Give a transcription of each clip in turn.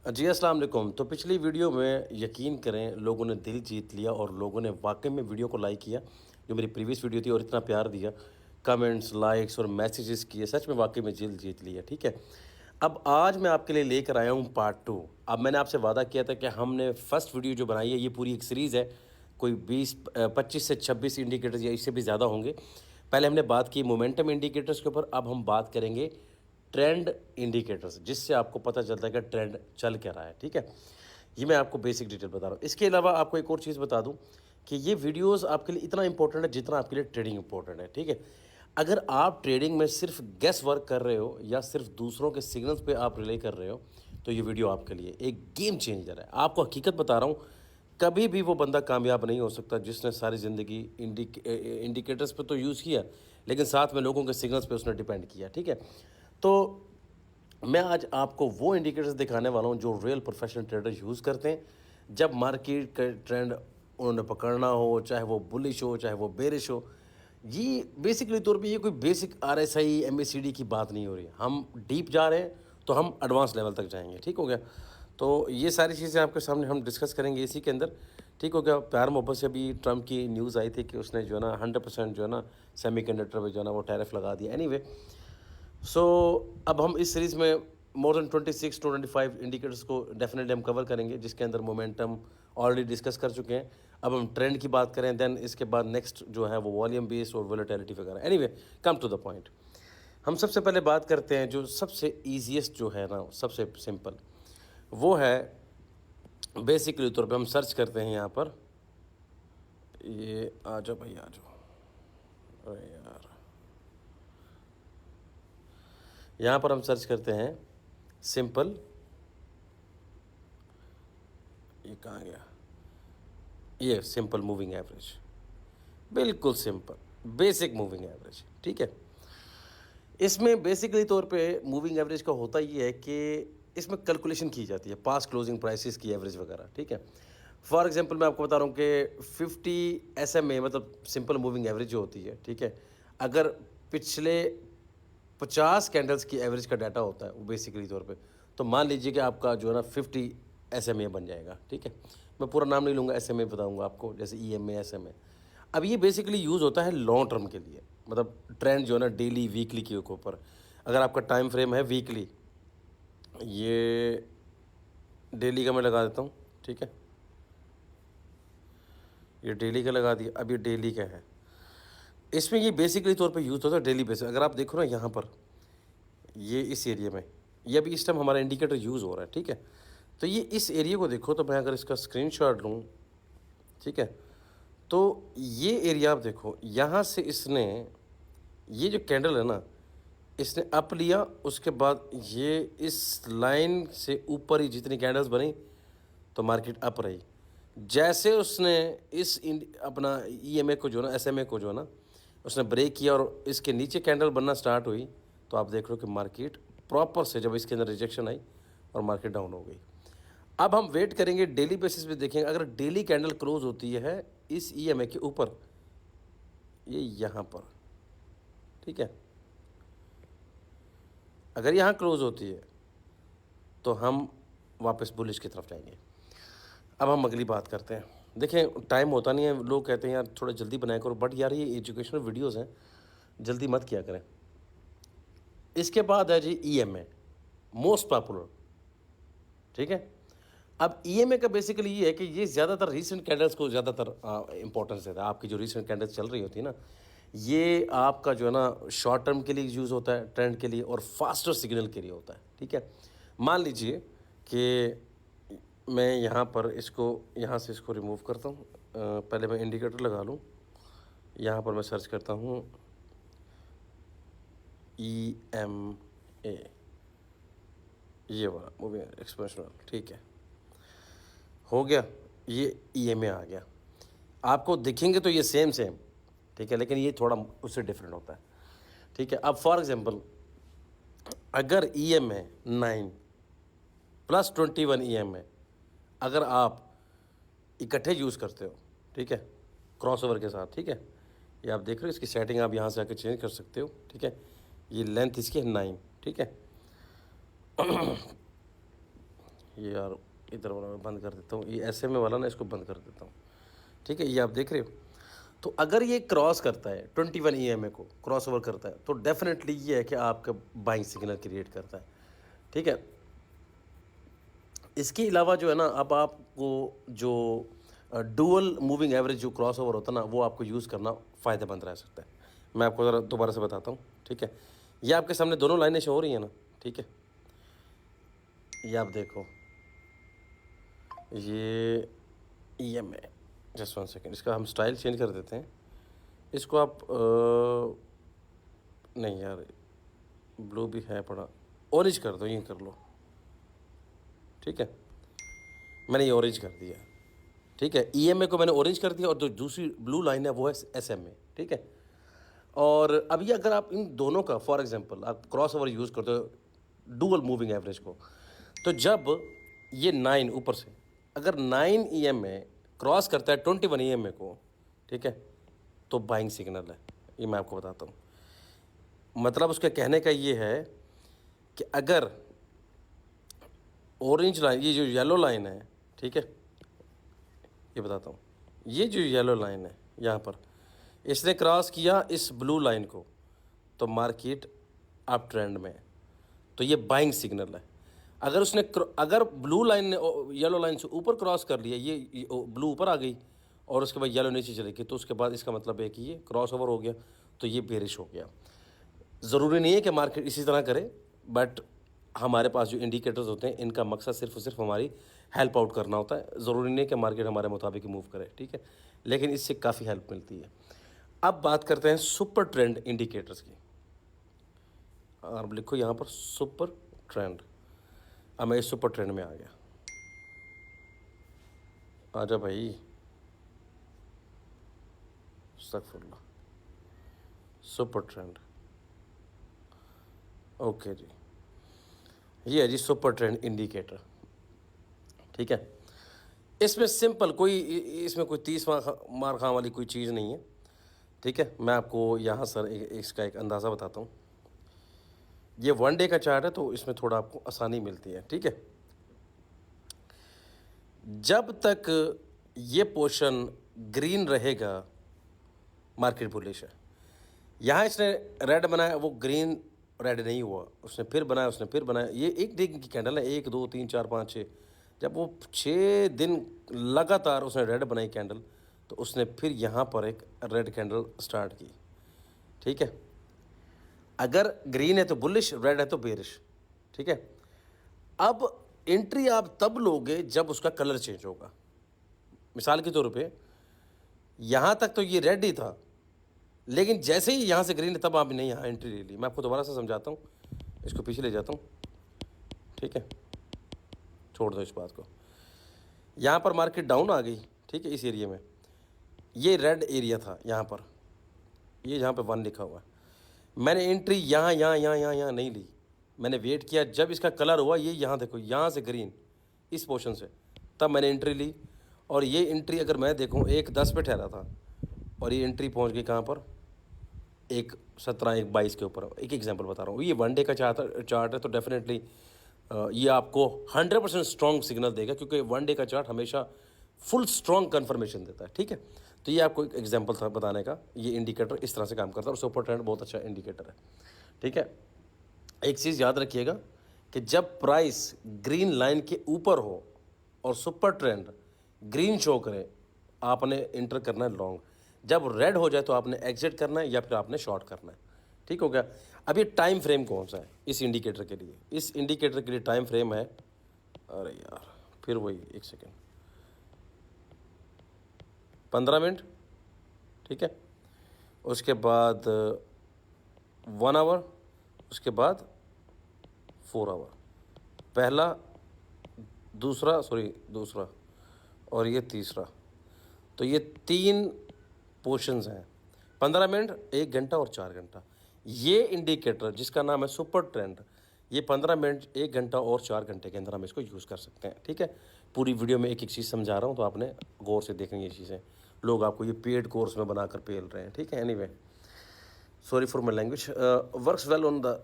जी, अस्सलाम वालेकुम। तो पिछली वीडियो में यकीन करें लोगों ने दिल जीत लिया और लोगों ने वाक़ई में वीडियो को लाइक किया, जो मेरी प्रीवियस वीडियो थी और इतना प्यार दिया, कमेंट्स, लाइक्स और मैसेजेस किए, सच में वाक़ई में दिल जीत लिया, ठीक है। अब आज मैं आपके लिए लेकर आया हूँ पार्ट 2। अब मैंने आपसे वादा किया था कि हमने फर्स्ट वीडियो जो बनाई है, ये पूरी एक सीरीज़ है, कोई 25 से 26 इंडिकेटर्स या इससे भी ज़्यादा होंगे। पहले हमने बात की मोमेंटम इंडिकेटर्स के ऊपर, अब हम बात करेंगे ट्रेंड इंडिकेटर्स, जिससे आपको पता चलता है कि ट्रेंड चल क्या रहा है, ठीक है। ये मैं आपको बेसिक डिटेल बता रहा हूँ। इसके अलावा आपको एक और चीज़ बता दूँ कि ये वीडियोस आपके लिए इतना इंपॉर्टेंट है जितना आपके लिए ट्रेडिंग इंपॉर्टेंट है, ठीक है। अगर आप ट्रेडिंग में सिर्फ गेस वर्क कर रहे हो या सिर्फ दूसरों के सिग्नल्स पे आप रिले कर रहे हो, तो ये वीडियो आपके लिए एक गेम चेंजर है। आपको हकीकत बता रहा हूँ, कभी भी वो बंदा कामयाब नहीं हो सकता जिसने सारी ज़िंदगी इंडिकेटर्स पे तो यूज़ किया, लेकिन साथ में लोगों के सिग्नल्स पे उसने डिपेंड किया, ठीक है। तो मैं आज आपको वो इंडिकेटर्स दिखाने वाला हूँ जो रियल प्रोफेशनल ट्रेडर यूज़ करते हैं जब मार्केट का ट्रेंड उन्होंने पकड़ना हो, चाहे वो बुलिश हो चाहे वो बेरिश हो। ये बेसिकली तौर पे ये कोई बेसिक आरएसआई एमएसीडी की बात नहीं हो रही है, हम डीप जा रहे हैं तो हम एडवांस लेवल तक जाएंगे, ठीक हो गया। तो ये सारी चीज़ें आपके सामने हम डिस्कस करेंगे इसी के अंदर, ठीक हो गया। प्यार मोहब्बत से अभी ट्रम्प की न्यूज़ आई थी कि उसने जो है ना 100% जो है ना सेमीकंडक्टर पे जो है ना वो टैरिफ लगा दिया। एनीवे, सो अब हम इस सीरीज़ में मोर देन 26 टू 25 इंडिकेटर्स को डेफिनेटली हम कवर करेंगे, जिसके अंदर मोमेंटम ऑलरेडी डिस्कस कर चुके हैं। अब हम ट्रेंड की बात करें, देन इसके बाद नेक्स्ट जो है वो वॉल्यूम बेस और वोलेटिलिटी वगैरह। Anyway, come to the point. हम सबसे पहले बात करते हैं जो सबसे ईजीएस्ट जो है ना, सबसे सिंपल, वो है बेसिकली तौर पे हम सर्च करते हैं यहाँ पर। ये आ जाओ भाई, आ जाओ। अरे यार, यहाँ पर हम सर्च करते हैं सिंपल। ये कहाँ गया? ये सिंपल मूविंग एवरेज, बिल्कुल सिंपल बेसिक मूविंग एवरेज, ठीक है। इसमें बेसिकली तौर पे मूविंग एवरेज का होता ये है कि इसमें कैलकुलेशन की जाती है पास क्लोजिंग प्राइसेस की एवरेज वगैरह, ठीक है। फॉर एग्जांपल मैं आपको बता रहा हूँ कि 50 SMA मतलब सिंपल मूविंग एवरेज जो होती है, ठीक है। अगर पिछले 50 कैंडल्स की एवरेज का डाटा होता है वो बेसिकली तौर पे, तो मान लीजिए कि आपका जो है ना 50 SMA बन जाएगा, ठीक है। मैं पूरा नाम नहीं लूँगा, SMA बताऊँगा आपको, जैसे EMA SMA। अब ये बेसिकली यूज़ होता है लॉन्ग टर्म के लिए, मतलब ट्रेंड जो है ना डेली वीकली के ऊपर। अगर आपका टाइम फ्रेम है वीकली, ये डेली का मैं लगा देता हूँ, ठीक है। ये डेली का लगा दिया, अब ये डेली का है। इसमें ये बेसिकली तौर पे यूज़ होता है डेली बेसिस। अगर आप देखो ना यहाँ पर, ये इस एरिया में, ये अभी इस टाइम हमारा इंडिकेटर यूज़ हो रहा है, ठीक है। तो ये इस एरिया को देखो, तो मैं अगर इसका स्क्रीनशॉट लूँ, ठीक है, तो ये एरिया आप देखो, यहाँ से इसने, ये जो कैंडल है ना, इसने अप लिया, उसके बाद ये इस लाइन से ऊपर ही जितनी कैंडल्स बनी तो मार्केट अप रही। जैसे उसने इस अपना EMA को जो ना, SMA को जो ना, उसने ब्रेक किया और इसके नीचे कैंडल बनना स्टार्ट हुई, तो आप देख लो कि मार्केट प्रॉपर से जब इसके अंदर रिजेक्शन आई और मार्केट डाउन हो गई। अब हम वेट करेंगे, डेली बेसिस पे देखेंगे। अगर डेली कैंडल क्लोज होती है इस EMA के ऊपर, ये यहाँ पर, ठीक है, अगर यहाँ क्लोज होती है तो हम वापस बुलिश की तरफ जाएंगे। अब हम अगली बात करते हैं। देखें, टाइम होता नहीं है, लोग कहते हैं यार थोड़ा जल्दी बनाया करो, बट यार ये एजुकेशनल वीडियोस हैं, जल्दी मत किया करें। इसके बाद है जी EMA, मोस्ट पॉपुलर, ठीक है। अब EMA का बेसिकली ये है कि ये ज़्यादातर रीसेंट कैंडल्स को ज़्यादातर इंपॉर्टेंस देता है। आपकी जो रीसेंट कैंडल्स चल रही होती है ना, ये आपका जो है ना शॉर्ट टर्म के लिए यूज़ होता है, ट्रेंड के लिए, और फास्टर सिग्नल के लिए होता है, ठीक है। मान लीजिए कि मैं यहाँ पर इसको, यहाँ से इसको रिमूव करता हूँ। पहले मैं इंडिकेटर लगा लूँ। यहाँ पर मैं सर्च करता हूँ EMA, ये वाला मूविंग एक्सप्रेशनल, ठीक है, हो गया। ये EMA आ गया। आपको दिखेंगे तो ये सेम सेम, ठीक है, लेकिन ये थोड़ा उससे डिफरेंट होता है, ठीक है। अब फॉर एग्जांपल, अगर EMA 9 प्लस 21 EMA अगर आप इकट्ठे यूज़ करते हो, ठीक है, क्रॉसओवर के साथ, ठीक है, ये आप देख रहे हो, इसकी सेटिंग आप यहाँ से आके चेंज कर सकते हो, ठीक है। ये लेंथ इसकी है 9, ठीक है। ये यार इधर वाला मैं बंद कर देता हूँ, ये ऐसे में वाला ना इसको बंद कर देता हूँ। ठीक है, ये आप देख रहे हो। तो अगर ये क्रॉस करता है 21 EMA को क्रॉस ओवर करता है तो डेफिनेटली ये है कि आपका बाइंग सिग्नल क्रिएट करता है। ठीक है, इसके अलावा जो है ना, अब आपको जो डुअल मूविंग एवरेज जो क्रॉस ओवर होता है ना, वो आपको यूज़ करना फ़ायदेमंद रह सकता है। मैं आपको ज़रा दोबारा से बताता हूँ। ठीक है, ये आपके सामने दोनों लाइनें शो हो रही हैं ना। ठीक है, ये आप देखो, ये EMA, जस्ट 1 सेकेंड, इसका हम स्टाइल चेंज कर देते हैं। इसको आप नहीं यार, ब्लू भी है पड़ा, ऑरेंज कर दो, ये कर लो। ठीक है, मैंने ये ऑरेंज कर दिया। ठीक है, EMA को मैंने ऑरेंज कर दिया और जो दूसरी ब्लू लाइन है वो है SMA। ठीक है, और अभी अगर आप इन दोनों का फॉर एग्जांपल आप क्रॉस ओवर यूज़ करते हो डुअल मूविंग एवरेज को, तो जब ये 9 ऊपर से अगर 9 EMA क्रॉस करता है 21 EMA को, ठीक है, तो बाइंग सिग्नल है। ये मैं आपको बताता हूँ। मतलब उसके कहने का ये है कि अगर ऑरेंज लाइन, ये जो येलो लाइन है, ठीक है, ये बताता हूँ, ये जो येलो लाइन है यहाँ पर, इसने क्रॉस किया इस ब्लू लाइन को, तो मार्केट अप ट्रेंड में है, तो ये बाइंग सिग्नल है। अगर उसने अगर ब्लू लाइन ने येलो लाइन से ऊपर क्रॉस कर लिया, ये ब्लू ऊपर आ गई और उसके बाद येलो नीचे चली गई, तो उसके बाद इसका मतलब है कि ये क्रॉस ओवर हो गया, तो ये बेरिश हो गया। ज़रूरी नहीं है कि मार्केट इसी तरह करे, बट हमारे पास जो इंडिकेटर्स होते हैं इनका मकसद सिर्फ और सिर्फ हमारी हेल्प आउट करना होता है। ज़रूरी नहीं है कि मार्केट हमारे मुताबिक मूव करे। ठीक है, लेकिन इससे काफ़ी हेल्प मिलती है। अब बात करते हैं सुपर ट्रेंड इंडिकेटर्स की। आप लिखो यहाँ पर सुपर ट्रेंड। अब मैं इस सुपर ट्रेंड में आ गया। आजा भाई, अस्तगफुरुल्लाह। सुपर ट्रेंड, ओके जी, ये है जी सुपर ट्रेंड इंडिकेटर। ठीक है, इसमें सिंपल कोई इसमें कोई 30 मार खां वाली कोई चीज़ नहीं है। ठीक है, मैं आपको यहाँ सर इसका एक अंदाज़ा बताता हूँ। ये 1 डे का चार्ट है तो इसमें थोड़ा आपको आसानी मिलती है। ठीक है, जब तक ये पोर्शन ग्रीन रहेगा मार्केट बुलिश है। यहाँ इसने रेड बनाया, वो ग्रीन रेड नहीं हुआ, उसने फिर बनाया, उसने फिर बनाया। ये एक दिन की कैंडल है, 1 2 3 4 5 6। जब वो 6 दिन लगातार उसने रेड बनाई कैंडल, तो उसने फिर यहाँ पर एक रेड कैंडल स्टार्ट की। ठीक है, अगर ग्रीन है तो बुलिश, रेड है तो बेरिश। ठीक है, अब एंट्री आप तब लोगे जब उसका कलर चेंज होगा। मिसाल के तौर पे यहाँ तक तो ये रेड ही था, लेकिन जैसे ही यहाँ से ग्रीन, तब आपने यहाँ एंट्री ले ली। मैं आपको दोबारा से समझाता हूँ, इसको पीछे ले जाता हूँ। ठीक है, छोड़ दो इस बात को। यहाँ पर मार्केट डाउन आ गई। ठीक है, इस एरिया में ये रेड एरिया था, यहाँ पर ये जहाँ पे 1 लिखा हुआ है, मैंने एंट्री यहाँ नहीं ली। मैंने वेट किया, जब इसका कलर हुआ, ये यहाँ देखो, यहाँ से ग्रीन इस पोर्शन से, तब मैंने एंट्री ली। और ये एंट्री अगर मैं देखूँ 1:10 पे ठहरा था और ये एंट्री पहुँच गई कहाँ पर, 1:17 1:22 के ऊपर। एक एग्जांपल बता रहा हूँ। ये 1 डे का चार्ट है, तो डेफिनेटली ये आपको 100% स्ट्रॉन्ग सिग्नल देगा, क्योंकि 1 डे का चार्ट हमेशा फुल स्ट्रॉन्ग कन्फर्मेशन देता है। ठीक है, तो ये आपको एक एग्जांपल था बताने का। ये इंडिकेटर इस तरह से काम करता है और सुपर ट्रेंड बहुत अच्छा इंडिकेटर है। ठीक है, एक चीज़ याद रखिएगा कि जब प्राइस ग्रीन लाइन के ऊपर हो और सुपर ट्रेंड ग्रीन शो करे, आपने इंटर करना है लॉन्ग। जब रेड हो जाए तो आपने एग्जिट करना है या फिर आपने शॉर्ट करना है। ठीक हो गया। अब ये टाइम फ्रेम कौन सा है इस इंडिकेटर के लिए? इस इंडिकेटर के लिए टाइम फ्रेम है, अरे यार फिर वही 1 सेकेंड, 15 मिनट। ठीक है, उसके बाद 1 आवर, उसके बाद 4 आवर, पहला दूसरा और ये तीसरा। तो ये 3 पोर्शंस हैं, 15 मिनट, 1 घंटा और 4 घंटा। ये इंडिकेटर जिसका नाम है सुपर ट्रेंड, ये 15 मिनट, 1 घंटा और 4 घंटे के अंदर हम इसको यूज़ कर सकते हैं। ठीक है, पूरी वीडियो में एक एक चीज़ समझा रहा हूँ, तो आपने गौर से देखनी ये चीज़ें। लोग आपको ये पेड कोर्स में बनाकर पेल रहे हैं। ठीक है, anyway, sorry for my language, works well on the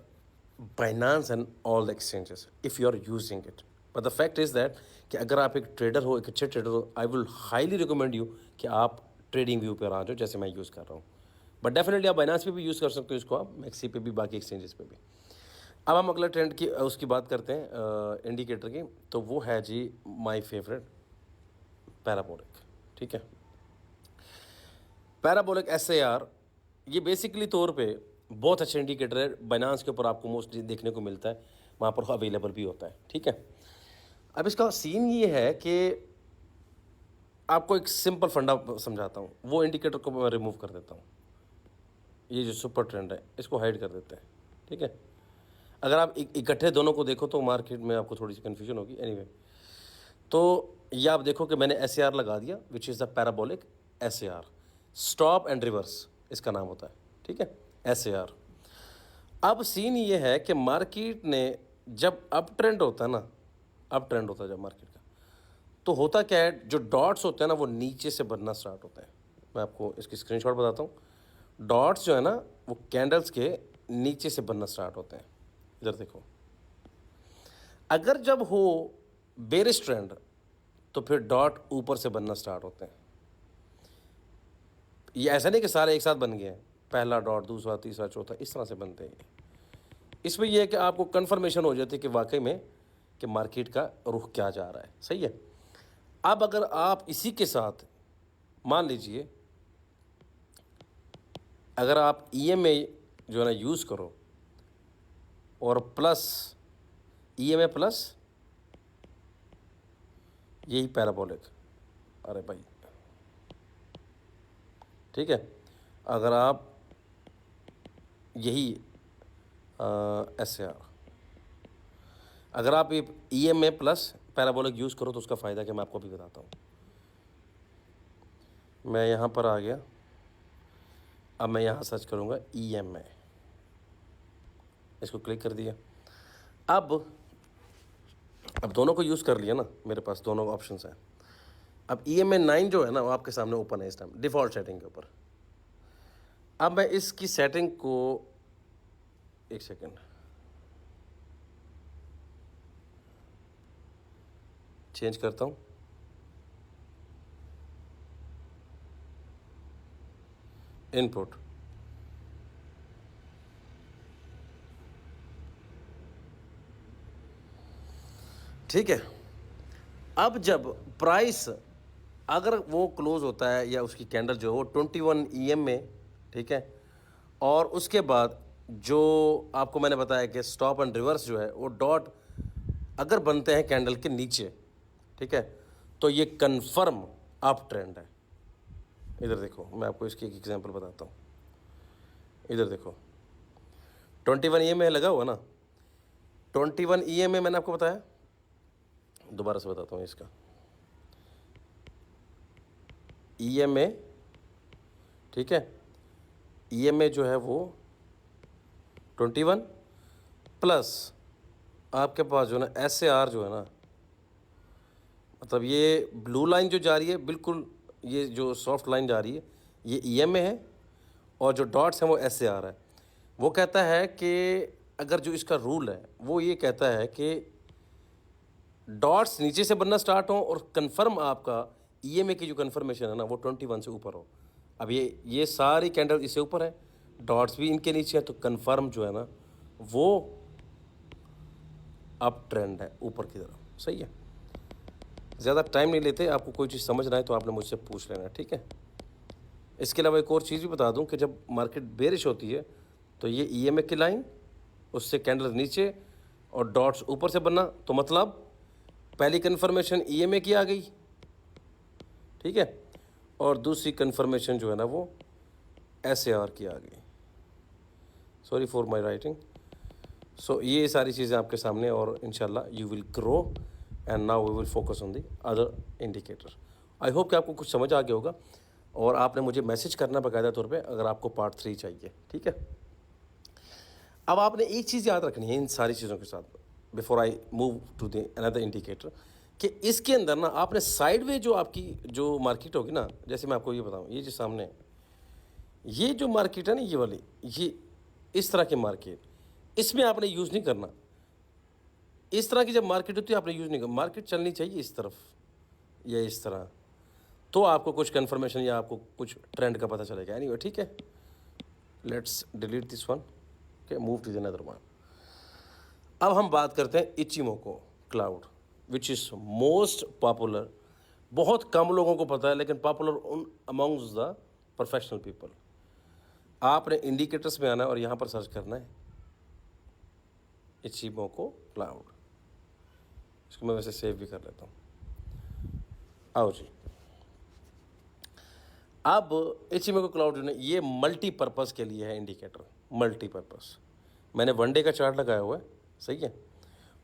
Binance and all the exchanges if you are using it. But the fact is that कि अगर आप एक ट्रेडर हो, एक अच्छे ट्रेडर हो, I will highly recommend you कि आप ट्रेडिंग व्यू पर आ जाओ, जैसे मैं यूज़ कर रहा हूँ। बट डेफिनेटली आप बाइनांस पे भी यूज़ कर सकते हो इसको, आप मैक्सी पे भी, बाकी एक्सचेंजेस पे भी। अब हम अगला ट्रेंड की उसकी बात करते हैं इंडिकेटर की, तो वो है जी माय फेवरेट पैराबोलिक। ठीक है, पैराबोलिक SAR, ये बेसिकली तौर पे बहुत अच्छा इंडिकेटर है। बाइनांस के ऊपर आपको मोस्टली देखने को मिलता है, वहाँ पर अवेलेबल भी होता है। ठीक है, अब इसका सीन ये है कि आपको एक सिंपल फंडा समझाता हूँ। वो इंडिकेटर को मैं रिमूव कर देता हूँ, ये जो सुपर ट्रेंड है इसको हाइड कर देते हैं। ठीक है, अगर आप इकट्ठे दोनों को देखो तो मार्केट में आपको थोड़ी सी कन्फ्यूजन होगी। एनीवे, तो ये आप देखो कि मैंने SAR लगा दिया, which is the parabolic SAR, stop and reverse इसका नाम होता है। ठीक है, SAR। अब सीन ये है कि मार्केट ने जब अप ट्रेंड होता है ना, अप ट्रेंड होता है जब मार्केट का, तो होता क्या है, जो डॉट्स होते हैं ना वो नीचे से बनना स्टार्ट होते हैं। मैं आपको इसकी स्क्रीनशॉट बताता हूँ। डॉट्स जो है ना वो कैंडल्स के नीचे से बनना स्टार्ट होते हैं। इधर देखो, अगर जब हो बेरिश ट्रेंड तो फिर डॉट ऊपर से बनना स्टार्ट होते हैं। ये ऐसा नहीं कि सारे एक साथ बन गए हैं, पहला डॉट, दूसरा, तीसरा, चौथा, इस तरह से बनते हैं ये। इसमें यह है कि आपको कन्फर्मेशन हो जाती है कि वाकई में कि मार्केट का रुख क्या जा रहा है। सही है। अब अगर आप इसी के साथ मान लीजिए, अगर आप EMA जो है ना यूज़ करो और प्लस EMA प्लस यही पैराबोलिक, अरे भाई, ठीक है, अगर आप यही SAR, अगर आप ये EMA प्लस पैराबोलिक यूज़ करो तो उसका फ़ायदा क्या मैं आपको भी बताता हूँ। मैं यहाँ पर आ गया, अब मैं यहाँ सर्च करूँगा EMA, इसको क्लिक कर दिया। अब दोनों को यूज़ कर लिया ना, मेरे पास दोनों ऑप्शंस हैं। अब EMA 9 जो है ना वो आपके सामने ओपन है इस टाइम डिफ़ॉल्ट सेटिंग के ऊपर। अब मैं इसकी सेटिंग को, एक सेकेंड, चेंज करता हूँ। इनपुट, ठीक है। अब जब प्राइस अगर वो क्लोज होता है या उसकी कैंडल जो है वो 21 EMA, ठीक है, और उसके बाद जो आपको मैंने बताया कि स्टॉप एंड रिवर्स जो है वो डॉट अगर बनते हैं कैंडल के नीचे, ठीक है, तो ये कंफर्म अप ट्रेंड है। इधर देखो, मैं आपको इसकी एक एग्जांपल बताता हूँ। इधर देखो, 21 EMA लगा हुआ ना, 21 EMA मैंने आपको बताया, दोबारा से बताता हूँ इसका। EMA, ठीक है, EMA जो है वो 21 प्लस आपके पास जो है ना SAR जो है ना, मतलब ये ब्लू लाइन जो जा रही है बिल्कुल, ये जो सॉफ्ट लाइन जा रही है ये EMA है, और जो डॉट्स हैं वो SAR है। वो कहता है कि अगर जो इसका रूल है वो ये कहता है कि डॉट्स नीचे से बनना स्टार्ट हो और कंफर्म आपका EMA की जो कंफर्मेशन है ना वो 21 से ऊपर हो। अब ये सारी कैंडल इससे ऊपर है, डॉट्स भी इनके नीचे है, तो कंफर्म जो है ना वो अप ट्रेंड है ऊपर की तरफ। सही है, ज़्यादा टाइम नहीं लेते, आपको कोई चीज़ समझना है तो आपने मुझसे पूछ लेना है, ठीक है। इसके अलावा एक और चीज़ भी बता दूं कि जब मार्केट बेरिश होती है तो ये EMA की लाइन, उससे कैंडल नीचे और डॉट्स ऊपर से बनना, तो मतलब पहली कन्फर्मेशन EMA की आ गई, ठीक है, और दूसरी कन्फर्मेशन जो है ना वो SAR की आ गई। Sorry for my writing. So ये सारी चीज़ें आपके सामने, और इंशाल्लाह you will grow and now we will focus on the other indicator. I hope कि आपको कुछ समझ आ गया होगा, और आपने मुझे मैसेज करना बाकायदा तौर पे अगर आपको पार्ट 3 चाहिए, ठीक है। अब आपने एक चीज़ याद रखनी है इन सारी चीज़ों के साथ, before I move to the another indicator, कि इसके अंदर ना आपने साइडवे जो आपकी जो मार्केट होगी ना, जैसे मैं आपको ये बताऊँ, ये जो सामने ये जो मार्केट है ना, ये वाली, ये इस तरह की मार्केट, इसमें आपने यूज़ नहीं करना। इस तरह की जब मार्केट होती है आपने यूज़ नहीं कर, मार्केट चलनी चाहिए इस तरफ या इस तरह, तो आपको कुछ कन्फर्मेशन या आपको कुछ ट्रेंड का पता चलेगा। एनीवे ठीक है, let's delete this one, okay, move to the another one. अब हम बात करते हैं Ichimoku cloud, which is most popular. बहुत कम लोगों को पता है, लेकिन पॉपुलर उन अमॉन्ग्स द प्रोफेशनल पीपल। आपने इंडिकेटर्स में आना है और यहाँ पर सर्च करना है इचिमोको क्लाउड। इसको मैं वैसे सेव भी कर लेता हूँ। आओ जी, अब इचिमोको क्लाउड जो है ये मल्टीपर्पज़ के लिए है इंडिकेटर, मल्टीपर्पज़। मैंने वन डे का चार्ट लगाया हुआ है, सही है,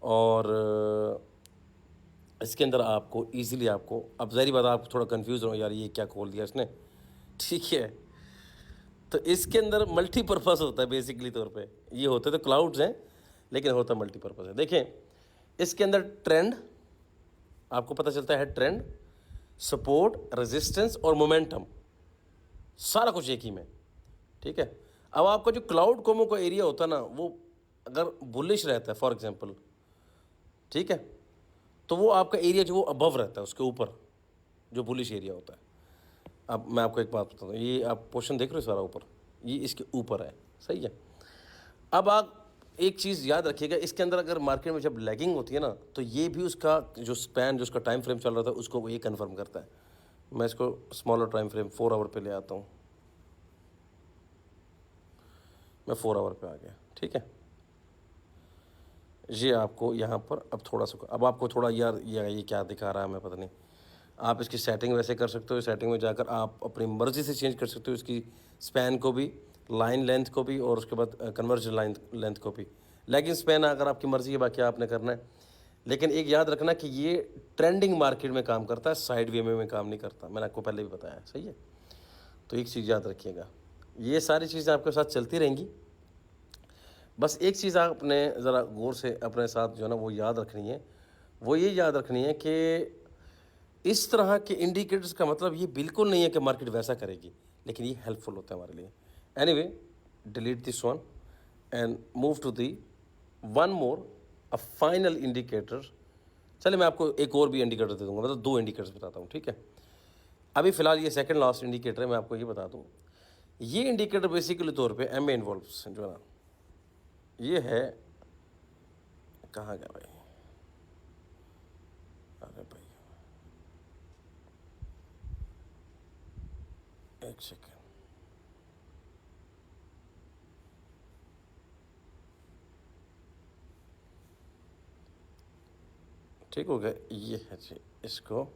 और इसके अंदर आपको इजीली आपको, अब ज़ाहिर बात आप थोड़ा कंफ्यूज हो यार ये क्या खोल दिया इसने, ठीक है। तो इसके अंदर मल्टीपर्पज़ होता है बेसिकली तौर पे, ये होते तो क्लाउड्स हैं लेकिन होता मल्टीपर्पज़ है। देखें इसके अंदर ट्रेंड आपको पता चलता है, ट्रेंड, सपोर्ट, रेजिस्टेंस और मोमेंटम, सारा कुछ एक ही में, ठीक है। अब आपका जो क्लाउड कोमो का एरिया होता है ना, वो अगर बुलिश रहता है फॉर एग्जांपल, ठीक है, तो वो आपका एरिया जो वो अबव रहता है, उसके ऊपर जो बुलिश एरिया होता है। अब मैं आपको एक बात बताता हूँ, ये आप पोर्शन देख रहे हो सारा ऊपर, ये इसके ऊपर है, सही है। अब आप एक चीज़ याद रखिएगा, इसके अंदर अगर मार्केट में जब लैगिंग होती है ना, तो ये भी उसका जो स्पैन, जो उसका टाइम फ्रेम चल रहा था, उसको ये कंफर्म करता है। मैं इसको स्मॉलर टाइम फ्रेम 4 आवर पे ले आता हूँ, मैं 4 आवर पे आ गया, ठीक है। ये आपको यहाँ पर अब थोड़ा सा, अब आपको थोड़ा यार ये क्या दिखा रहा है मैं पता नहीं, आप इसकी सेटिंग वैसे कर सकते हो, सेटिंग में जाकर आप अपनी मर्ज़ी से चेंज कर सकते हो इसकी स्पैन को भी, लाइन लेंथ को भी, और उसके बाद कन्वर्जन लाइन लेंथ को भी। लेकिन स्पैन अगर आपकी मर्ज़ी है, बाकी आपने करना है। लेकिन एक याद रखना कि ये ट्रेंडिंग मार्केट में काम करता है, साइड वे में काम नहीं करता, मैंने आपको पहले भी बताया, सही है। तो एक चीज़ याद रखिएगा, ये सारी चीज़ें आपके साथ चलती रहेंगी। बस एक चीज़ आपने ज़रा गौर से अपने साथ जो है ना वो याद रखनी है, वो ये याद रखनी है कि इस तरह के इंडिकेटर्स का मतलब ये बिल्कुल नहीं है कि मार्केट वैसा करेगी, लेकिन ये हेल्पफुल होता है हमारे लिए। Anyway, delete this one and move to the one more, a final indicator. चलिए मैं आपको एक और भी इंडिकेटर दे दूंगा, मतलब 2 इंडिकेटर्स बताता हूँ, ठीक है। अभी फ़िलहाल ये सेकंड लास्ट इंडिकेटर है, मैं आपको ये बता दूँ। ये इंडिकेटर बेसिकली तौर पे एम ए इन्वॉल्व्स जो है ना, ये है, कहाँ गया भाई, अरे भाई एक सेकेंड, ठीक हो गया, ये है जी, इसको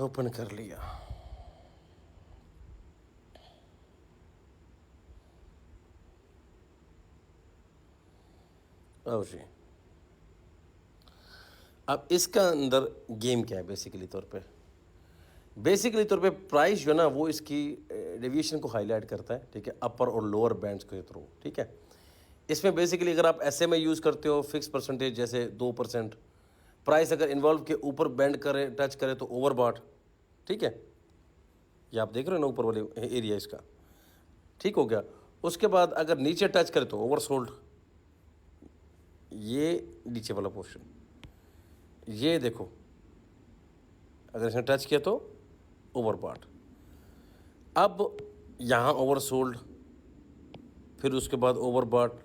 ओपन कर लिया। आओ जी, अब इसका अंदर गेम क्या है बेसिकली तौर पे प्राइस जो है ना वो इसकी डेविएशन को हाईलाइट करता है, ठीक है, अपर और लोअर बैंड्स के थ्रू, ठीक है। इसमें बेसिकली अगर आप एसएमए यूज़ करते हो, फिक्स परसेंटेज जैसे 2%, प्राइस अगर इन्वॉल्व के ऊपर बैंड करे, टच करे तो ओवरबॉट, ठीक है, ये आप देख रहे हो ना ऊपर वाले एरिया इसका, ठीक हो गया। उसके बाद अगर नीचे टच करे तो ओवरसोल्ड, ये नीचे वाला पोर्शन, ये देखो अगर इसने टच किया तो ओवरबॉट, अब यहाँ ओवरसोल्ड, फिर उसके बाद ओवरबॉट।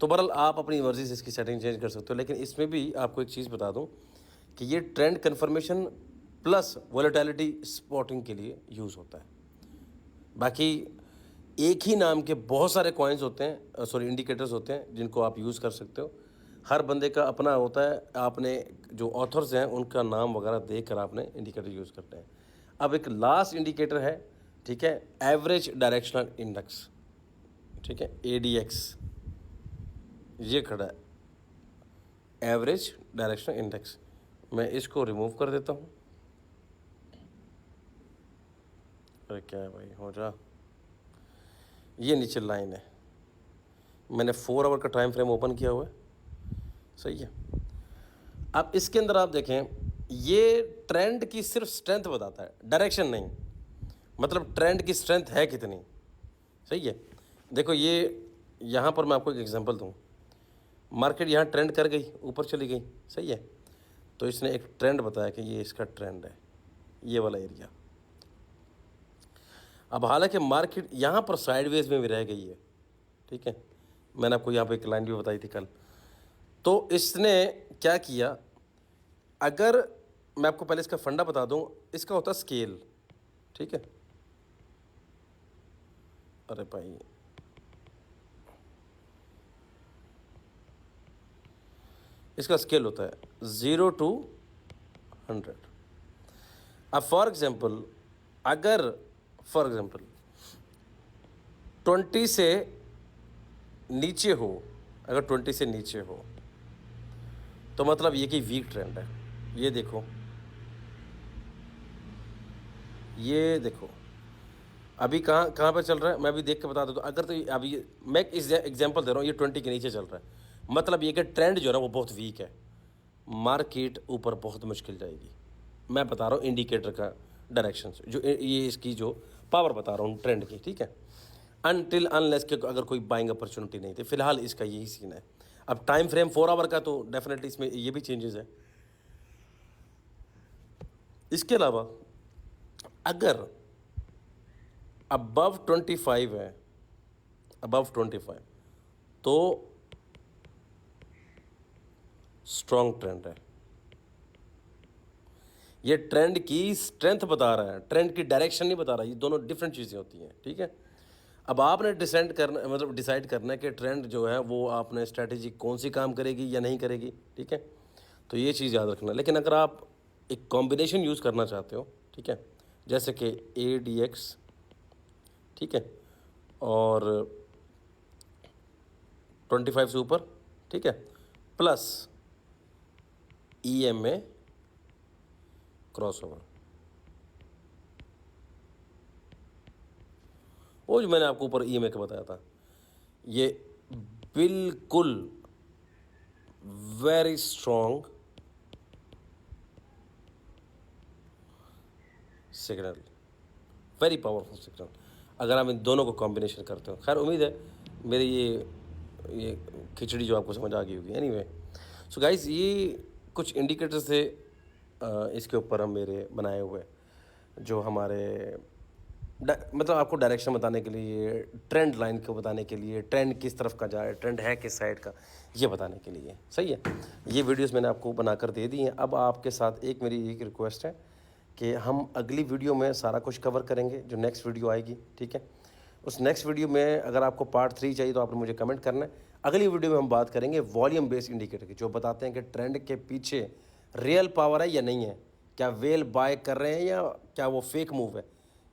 तो बहरहाल आप अपनी मर्ज़ी से इसकी सेटिंग चेंज कर सकते हो, लेकिन इसमें भी आपको एक चीज़ बता दूं कि ये trend confirmation plus volatility spotting के लिए यूज़ होता है। बाकी एक ही नाम के बहुत सारे कॉइन्स होते हैं, सॉरी इंडिकेटर्स होते हैं जिनको आप यूज़ कर सकते हो। हर बंदे का अपना होता है, आपने जो ऑथर्स हैं उनका नाम वगैरह देख कर आपने इंडिकेटर यूज़ करते हैं। अब एक लास्ट इंडिकेटर है, ठीक है, एवरेज डायरेक्शनल इंडेक्स, ठीक है, ADX, ये खड़ा है एवरेज डायरेक्शनल इंडेक्स। मैं इसको रिमूव कर देता हूँ, अरे क्या है भाई, हो जा, ये नीचे लाइन है, मैंने 4 आवर का टाइम फ्रेम ओपन किया हुआ है, सही है। अब इसके अंदर आप देखें, ये ट्रेंड की सिर्फ स्ट्रेंथ बताता है, डायरेक्शन नहीं, मतलब ट्रेंड की स्ट्रेंथ है कितनी, सही है। देखो ये यहाँ पर मैं आपको एक एग्जांपल दूँ, मार्केट यहाँ ट्रेंड कर गई, ऊपर चली गई, सही है। तो इसने एक ट्रेंड बताया कि ये इसका ट्रेंड है, ये वाला एरिया। अब हालांकि मार्केट यहाँ पर साइडवेज में भी रह गई है, ठीक है, मैंने आपको यहाँ पे एक लाइन भी बताई थी कल। तो इसने क्या किया, अगर मैं आपको पहले इसका फंडा बता दूं, इसका होता है स्केल, ठीक है। अरे भाई इसका स्केल होता है 0 to 100। अब फॉर एग्जांपल अगर 20 से नीचे हो, अगर 20 से नीचे हो तो मतलब ये कि वीक ट्रेंड है। ये देखो, ये देखो अभी कहाँ कहाँ पे चल रहा है, मैं अभी देख के बता देता हूँ। अगर तो अभी मैं इस एग्जांपल दे रहा हूँ, ये 20 के नीचे चल रहा है, मतलब ये कि ट्रेंड जो है ना वो बहुत वीक है, मार्केट ऊपर बहुत मुश्किल जाएगी। मैं बता रहा हूँ इंडिकेटर का डायरेक्शन से, जो ये इसकी जो पावर बता रहा हूँ ट्रेंड की, ठीक है। अनटिल अनलेस के अगर कोई बाइंग अपॉर्चुनिटी नहीं थी, फिलहाल इसका यही सीन है। अब टाइम फ्रेम 4 आवर का, तो डेफिनेटली इसमें ये भी चेंजेस है। इसके अलावा अगर अबव 25 है, अबव 25 तो स्ट्रॉन्ग ट्रेंड है। ये ट्रेंड की स्ट्रेंथ बता रहा है, ट्रेंड की डायरेक्शन नहीं बता रहा। ये दोनों डिफरेंट चीज़ें होती हैं, ठीक है। अब आपने डिसाइड करना है कि ट्रेंड जो है वो आपने स्ट्रैटेजी कौन सी काम करेगी या नहीं करेगी, ठीक है। तो ये चीज़ याद रखना। लेकिन अगर आप एक कॉम्बिनेशन यूज़ करना चाहते हो, ठीक है, जैसे कि ADX, ठीक है, और 25 से ऊपर, ठीक है, प्लस EMA क्रॉसओवर, वो जो मैंने आपको ऊपर EMA का बताया था, ये बिल्कुल very strong signal, very powerful signal, अगर आप इन दोनों को कॉम्बिनेशन करते हो। खैर उम्मीद है मेरी ये खिचड़ी जो आपको समझ आ गई होगी। एनीवे, सो गाइस, ये कुछ इंडिकेटर्स थे इसके ऊपर हम मेरे बनाए हुए, जो हमारे मतलब आपको डायरेक्शन बताने के लिए, ट्रेंड लाइन को बताने के लिए, ट्रेंड किस तरफ का जाए, ट्रेंड है किस साइड का, ये बताने के लिए, सही है। ये वीडियोस मैंने आपको बनाकर दे दी हैं। अब आपके साथ एक मेरी एक रिक्वेस्ट है कि हम अगली वीडियो में सारा कुछ कवर करेंगे, जो नेक्स्ट वीडियो आएगी, ठीक है। उस नेक्स्ट वीडियो में अगर आपको पार्ट 3 चाहिए तो आपने मुझे कमेंट करना है। अगली वीडियो में हम बात करेंगे वॉल्यूम बेस्ड इंडिकेटर की, जो बताते हैं कि ट्रेंड के पीछे रियल पावर है या नहीं है, क्या वेल बाय कर रहे हैं या क्या वो फेक मूव है,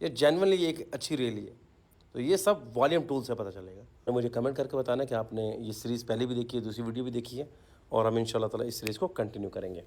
या जेन्युइनली एक अच्छी रैली है। तो ये सब वॉल्यूम टूल से पता चलेगा। तो मुझे कमेंट करके बताना कि आपने ये सीरीज़ पहले भी देखी है, दूसरी वीडियो भी देखी है, और हम इंशाल्लाह ताला इस सीरीज़ को कंटिन्यू करेंगे।